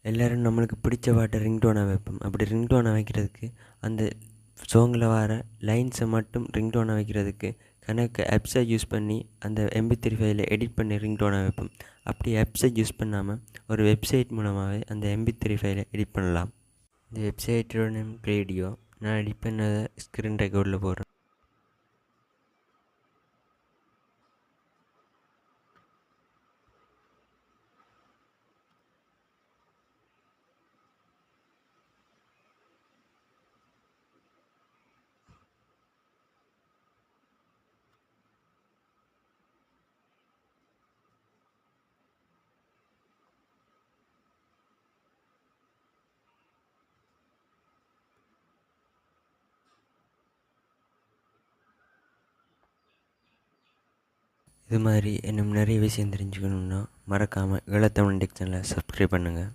எல்லோரும் நம்மளுக்கு பிடிச்ச பாட்டை ரிங்டோனாக வைப்போம். அப்படி ரிங்டோனாக வைக்கிறதுக்கு அந்த சாங்கில் வர லைன்ஸை மட்டும் ரிங்டோனாக வைக்கிறதுக்கு கணக்கு ஆப்ஸை யூஸ் பண்ணி அந்த MP3 ஃபைலை எடிட் பண்ணி ரிங்டோனாக வைப்போம். அப்படி ஆப்ஸை யூஸ் பண்ணாமல் ஒரு வெப்சைட் மூலமாகவே அந்த MP3 ஃபைலை எடிட் பண்ணலாம். இந்த வெப்சைட்டோட நேம் ரேடியோ. நான் எடிட் பண்ணதை ஸ்க்ரீன் ரெக்கார்டில் போடுறேன். இது மாதிரி இன்னும் நிறைய விஷயம் தெரிஞ்சுக்கணுன்னா மறக்காமல் ஈழத்தமிழ் டெக் சேனலை சப்ஸ்கிரைப் பண்ணுங்கள்.